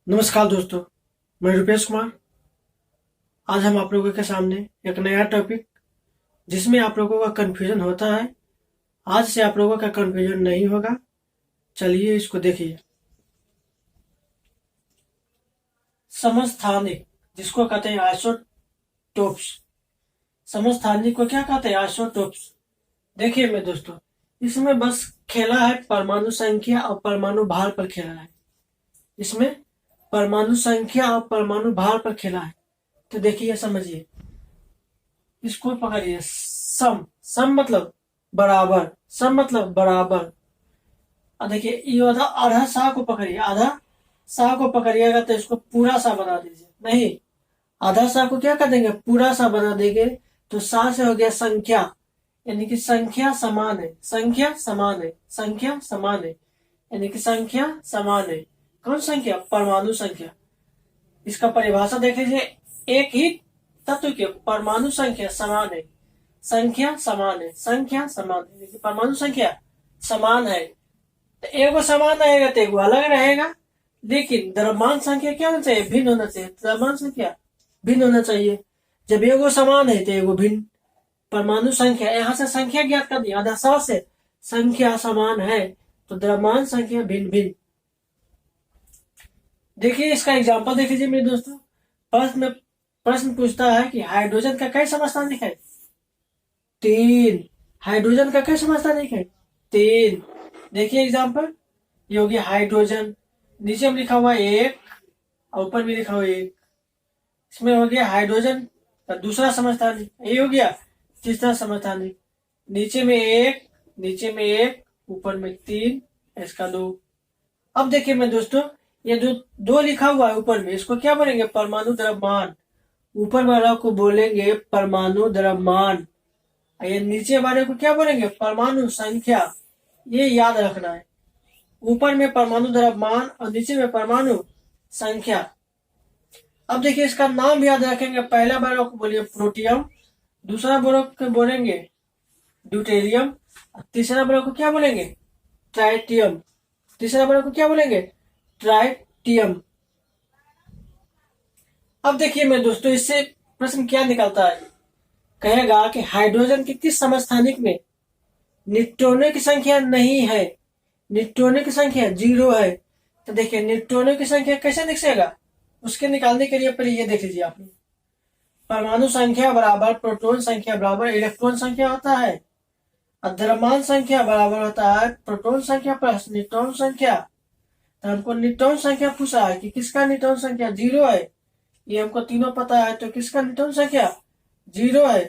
नमस्कार दोस्तों, मैं रुपेश कुमार। आज हम आप लोगों के सामने एक नया टॉपिक जिसमें आप लोगों का कंफ्यूजन होता है, आज से आप लोगों का कंफ्यूजन नहीं होगा। चलिए इसको देखिए। समस्थानिक, जिसको कहते हैं आइसोटोप्स। समस्थानिक को क्या कहते हैं? आइसोटोप्स। देखिए मेरे दोस्तों, इसमें बस खेला है परमाणु संख्या और परमाणु भार पर खेला है। इसमें परमाणु संख्या और परमाणु भार पर खेला है। तो देखिए, समझिए, इसको पकड़िए। सम सम मतलब बराबर। सम मतलब बराबर। और देखिए, ये आधा आधा सा को पकड़िए। आधा सा को पकड़िएगा तो इसको पूरा सा बना दीजिए। नहीं, आधा सा को क्या कर देंगे? पूरा सा बना देंगे। तो सा से हो गया संख्या, यानी कि संख्या समान है। संख्या समान है। संख्या समान है, यानी कि संख्या समान है। कौन संख्या? परमाणु संख्या। इसका परिभाषा देख लीजिए। एक ही तत्व के परमाणु संख्या समान है। संख्या समान है। संख्या समान है, लेकिन परमाणु संख्या समान है। तो एगो समान रहेगा तो एगो अलग रहेगा। लेकिन द्रव्यमान संख्या क्या होना चाहिए? भिन्न होना चाहिए। द्रव्यमान संख्या भिन्न होना चाहिए। जब एगो समान है तो एगो भिन्न। परमाणु संख्या, यहाँ से संख्या ज्ञात कर दिया। आधा सौ से संख्या समान है तो द्रव्यमान संख्या भिन्न भिन्न। देखिए, इसका एग्जाम्पल देख लीजिए मेरे दोस्तों। प्रश्न पूछता है कि हाइड्रोजन का कई समस्थानिक है? 3। हाइड्रोजन का कई समस्थानिक है? 3। देखिए एग्जाम्पल, ये हो गया हाइड्रोजन। नीचे में लिखा हुआ 1 और ऊपर भी लिखा हुआ 1। इसमें हो गया हाइड्रोजन का दूसरा समस्थानिक। ये हो गया तीसरा समस्थानिक। नीचे में 1, नीचे में 1, ऊपर में 3, इसका 2। अब देखिए मेरे दोस्तों, ये जो 2 लिखा हुआ है ऊपर में, इसको क्या बोलेंगे? परमाणु द्रव्यमान। ऊपर वाला को बोलेंगे परमाणु द्रव्यमान। ये नीचे वाले को क्या बोलेंगे? परमाणु संख्या। ये याद रखना है। ऊपर में परमाणु द्रव्यमान और नीचे में परमाणु संख्या। अब देखिए, इसका नाम भी याद रखेंगे। पहला वाला को बोलिए प्रोटियम, दूसरा वाला को बोलेंगे ड्यूटेरियम, तीसरा वाला को क्या बोलेंगे? ट्राइटियम। तीसरा वाला को क्या बोलेंगे? ट्राइटियम। अब देखिए मेरे दोस्तों, इससे प्रश्न क्या निकलता है? कहेगा कि हाइड्रोजन के किस समस्थानिक में न्यूट्रॉनों की संख्या नहीं है? न्यूट्रॉनों की संख्या 0 है। तो देखिए, न्यूट्रॉनों की संख्या कैसे दिखेगा? उसके निकालने के लिए पहले ये देख लीजिए आपने। परमाणु संख्या बराबर प्रोटॉन संख्या बराबर इलेक्ट्रॉन संख्या होता है। और द्रव्यमान संख्या बराबर होता है प्रोटॉन संख्या प्लस न्यूट्रॉन संख्या। तो हमको न्यूट्रॉन संख्या पूछा है कि किसका न्यूट्रॉन संख्या 0 है। ये हमको तीनों पता है, तो किसका न्यूट्रॉन संख्या 0 है।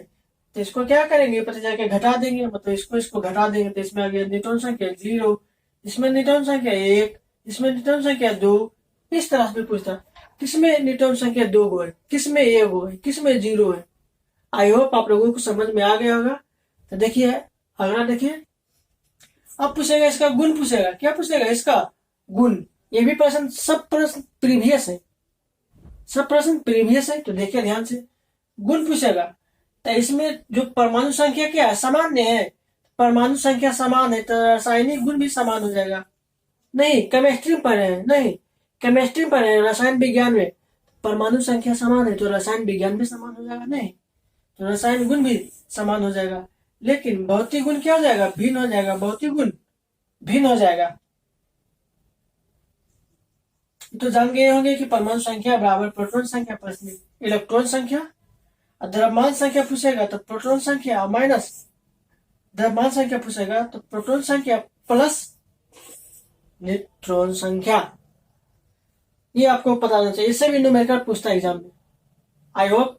तो इसको क्या करेंगे? पता जाके घटा देंगे, मतलब इसको घटा देंगे। तो इसमें आ गया न्यूट्रॉन संख्या 0, इसमें न्यूट्रॉन संख्या 1, इसमें न्यूट्रॉन संख्या 2। इस तरह से पूछता किसमें न्यूट्रॉन संख्या 2 है, किसमें 1 है, किसमें 0 है। आई होप आप लोगों को समझ में आ गया होगा। तो देखिए अगला, देखिए अब पूछेगा इसका गुण। पूछेगा क्या? पूछेगा इसका गुण। ये भी प्रश्न, सब प्रश्न प्रीवियस है, सब प्रश्न प्रीवियस है। तो देखिए ध्यान से, गुण पूछेगा। तो इसमें जो परमाणु संख्या क्या है? सामान्य है। परमाणु संख्या समान है तो रासायनिक गुण भी समान हो जाएगा। नहीं, केमिस्ट्री पर है, नहीं केमिस्ट्री पर है, रसायन विज्ञान में परमाणु संख्या समान है तो रसायन विज्ञान भी समान हो जाएगा। नहीं, तो रसायन गुण भी समान हो जाएगा। लेकिन भौतिक गुण क्या हो जाएगा? भिन्न हो जाएगा। भौतिक गुण भिन्न हो जाएगा। तो जान गए होंगे कि परमाणु संख्या बराबर प्रोटॉन संख्या प्लस इलेक्ट्रॉन संख्या। द्रव्यमान संख्या पूछेगा तो प्रोटॉन संख्या माइनस द्रव्यमान संख्या पूछेगा तो प्रोटॉन संख्या प्लस न्यूट्रॉन संख्या। ये आपको पता होना चाहिए। इससे भी न्यूमेरिकल पूछता है एग्जाम में। आई होप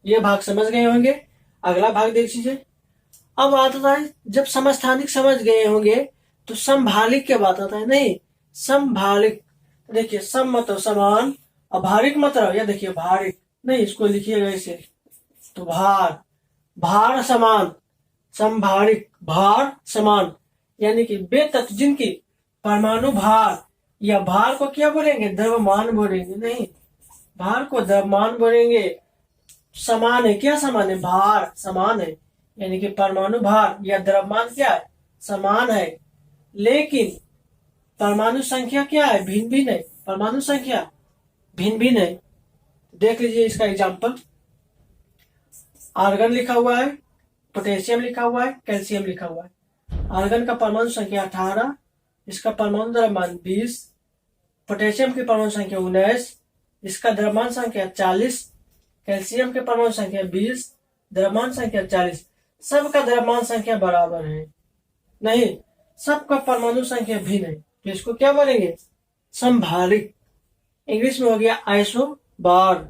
ये भाग समझ गए होंगे। अगला भाग देख लीजिए। अब आता है, जब समस्थानिक समझ गए होंगे तो समभालिक क्या बात आता है? नहीं, समभालिक। देखिए, सम मतलब समान और भारिक मतलब, या देखिए भारिक, नहीं इसको लिखिएगा इसे, तो भार, भार समान, समभारिक, भार समान, यानी कि वे तत्व जिनकी परमाणु भार या भार को क्या बोलेंगे? द्रव्यमान बोलेंगे। नहीं, भार को द्रव्यमान बोलेंगे। समान है, क्या समान है? भार समान है, यानी कि परमाणु भार या द्रव्यमान क्या है? समान है। लेकिन परमाणु संख्या क्या है? भिन्न भिन्न है। परमाणु संख्या भिन्न भिन्न है। देख लीजिए इसका एग्जाम्पल, आर्गन लिखा हुआ है, पोटेशियम लिखा हुआ है, कैल्शियम लिखा हुआ है। आर्गन का परमाणु संख्या 18, इसका परमाणु द्रव्यमान 20, पोटेशियम की परमाणु संख्या 19, इसका द्रव्यमान संख्या 40, कैल्शियम के परमाणु संख्या 20, द्रव्यमान संख्या 40। सबका द्रव्यमान संख्या बराबर है नहीं, सबका परमाणु संख्या भिन्न है, तो इसको क्या बोलेंगे? समभारिक। इंग्लिश में हो गया आइसोबार।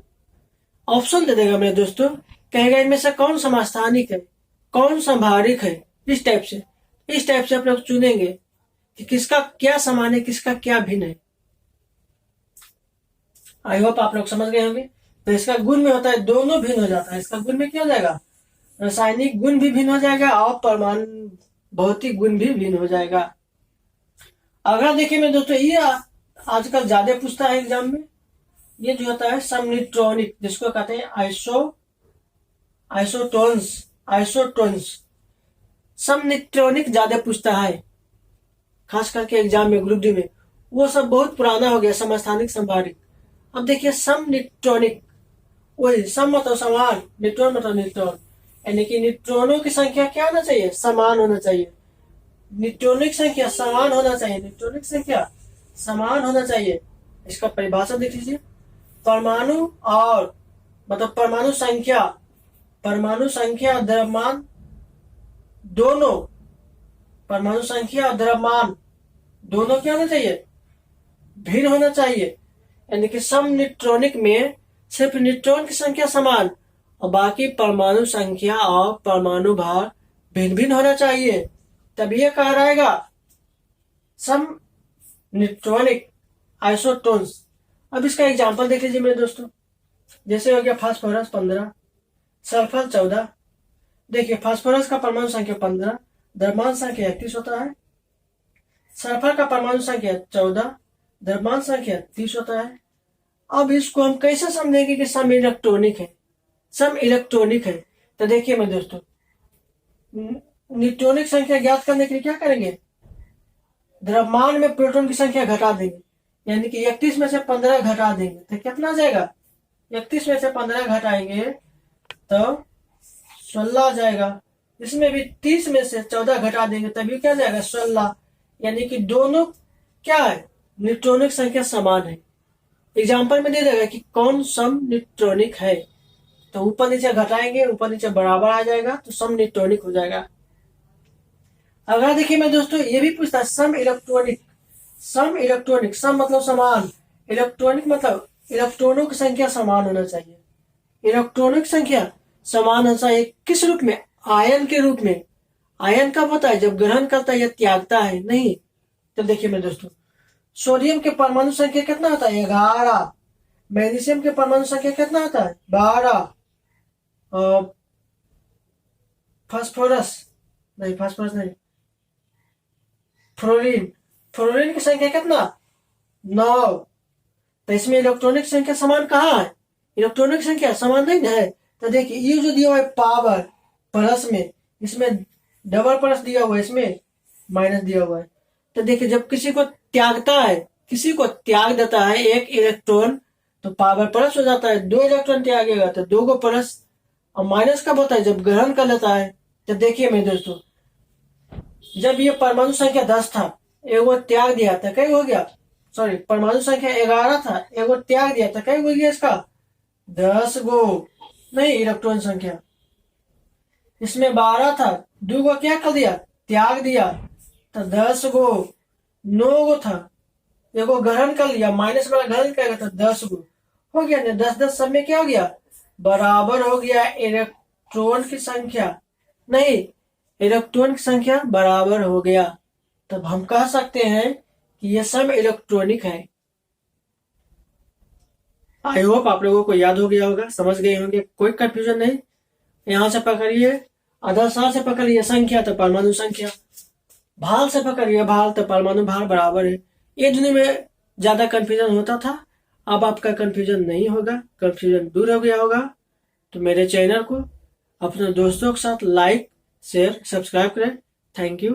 ऑप्शन दे देगा मेरे दोस्तों, कहेगा इनमें से कौन समस्थानिक है, कौन समभारिक है। इस टाइप से आप लोग चुनेंगे कि किसका क्या समान है, किसका क्या भिन्न है। आई होप आप लोग समझ गए होंगे। तो इसका गुण में होता है दोनों भिन्न हो जाता है। इसका गुण में क्या हो जाएगा? रासायनिक गुण भी भिन्न हो जाएगा और परमाणु भौतिक गुण भी भिन्न हो जाएगा। अगला देखिए मेरे दोस्तों, ये आजकल ज्यादा पूछता है एग्जाम में, ये जो होता है समनिट्रॉनिक, जिसको कहते हैं आइसोटोन्स। समनिट्रॉनिक ज्यादा पूछता है, खास करके एग्जाम में ग्रुप डी में। वो सब बहुत पुराना हो गया, समस्थानिक समभारिक। अब देखिए समनिट्रॉनिक, वही सम मतलब समान, न्यूट्रॉन मतलब न्यूट्रॉन, यानी कि न्यूट्रॉनों की संख्या क्या होना चाहिए? समान होना चाहिए। न्यूट्रॉनिक संख्या समान होना चाहिए, न्यूट्रॉनिक संख्या समान होना चाहिए। इसका परिभाषा देख लीजिए, परमाणु और मतलब परमाणु संख्या द्रव्यमान दोनों, परमाणु संख्या और द्रव्यमान दोनों क्या होना चाहिए? भिन्न होना चाहिए। यानी कि सम न्यूट्रॉनिक में सिर्फ न्यूट्रॉन की संख्या समान और बाकी परमाणु संख्या और परमाणु भार भिन्न भिन्न होना चाहिए, तभी यह कहा रहेगा सम न्यूट्रॉनिक आइसोटोन्स। अब इसका एग्जांपल देख लीजिए मेरे दोस्तों, जैसे हो गया फास्फोरस 15, सल्फर 14। देखिए फास्फोरस का परमाणु संख्या 15, द्रव्यमान संख्या 31 होता है। सल्फर का परमाणु संख्या 14, द्रव्यमान संख्या 30 होता है। अब इसको हम कैसे समझेंगे कि सम इलेक्ट्रॉनिक है? तो देखिए मेरे दोस्तों, न्यूट्रॉनिक संख्या ज्ञात करने के लिए क्या करेंगे? द्रव्यमान में प्रोटॉन की संख्या घटा देंगे, यानी कि 31 में से 15 घटा देंगे तो कितना जाएगा? 31 में से 15 घटाएंगे तो 16 आ जाएगा। इसमें भी 30 में से 14 घटा देंगे तभी क्या जाएगा? 16। यानी कि दोनों क्या है? न्यूट्रॉनिक संख्या समान है। एग्जाम्पल में दे देगा कि कौन सम न्यूट्रॉनिक है, तो ऊपर नीचे घटाएंगे, ऊपर नीचे बराबर आ जाएगा तो सम न्यूट्रॉनिक हो जाएगा। अगला देखिए मैं दोस्तों, ये भी पूछता है सम इलेक्ट्रॉनिक। सम मतलब समान, इलेक्ट्रॉनिक मतलब इलेक्ट्रॉनों की संख्या समान होना चाहिए। इलेक्ट्रॉनों की संख्या समान होना चाहिए किस रूप में? आयन के रूप में। आयन कब होता है? जब ग्रहण करता है या त्यागता है, नहीं। तो देखिए मेरे दोस्तों, सोडियम के परमाणु संख्या कितना होता है? 11। मैग्नीशियम के परमाणु संख्या कितना होता है? 12। फास्फोरस नहीं, फ्लोरीन की संख्या कितना? 9। तो इसमें इलेक्ट्रॉनिक संख्या समान कहाँ है? इलेक्ट्रॉनिक संख्या समान नहीं है। तो देखिए ये जो दिया हुआ है पावर प्लस में, इसमें डबल प्लस दिया हुआ है, इसमें माइनस दिया हुआ है। तो देखिए जब किसी को त्याग देता है एक इलेक्ट्रॉन तो पावर प्लस हो जाता है। 2 इलेक्ट्रॉन त्यागेगा तो 2 को प्लस। और माइनस कब होता है? जब ग्रहण कर लेता है। तो देखिए मेरे दोस्तों, जब ये परमाणु संख्या 10 था, एगो त्याग दिया था, कई हो गया? सॉरी, परमाणु संख्या 11 था, एगो त्याग दिया था, कई हो गया इसका? 10 गो। नहीं, इलेक्ट्रॉन संख्या इसमें 12 था, 2 गो क्या कर दिया? त्याग दिया, तो 10 गो। 9 गो था, एगो ग्रहण कर लिया, माइनस वाला ग्रहण करेगा तो 10 गो हो गया। 10 सब में क्या हो गया? बराबर हो गया इलेक्ट्रॉन की संख्या। नहीं, इलेक्ट्रॉन की संख्या बराबर हो गया, तब हम कह सकते हैं कि यह सम इलेक्ट्रॉनिक है। आई होप आप लोगों को याद हो गया होगा, समझ गए होंगे, कोई कंफ्यूजन नहीं। यहां से पकड़िए, आदर्शार से पकड़िए संख्या तो परमाणु संख्या, भाल से पकड़िए भाल तो परमाणु भार बराबर है। ये दुनिया में ज्यादा कंफ्यूजन होता था, अब आपका कंफ्यूजन नहीं होगा, कंफ्यूजन दूर हो गया होगा। तो मेरे चैनल को अपने दोस्तों के साथ लाइक शेयर सब्सक्राइब करें। Thank you.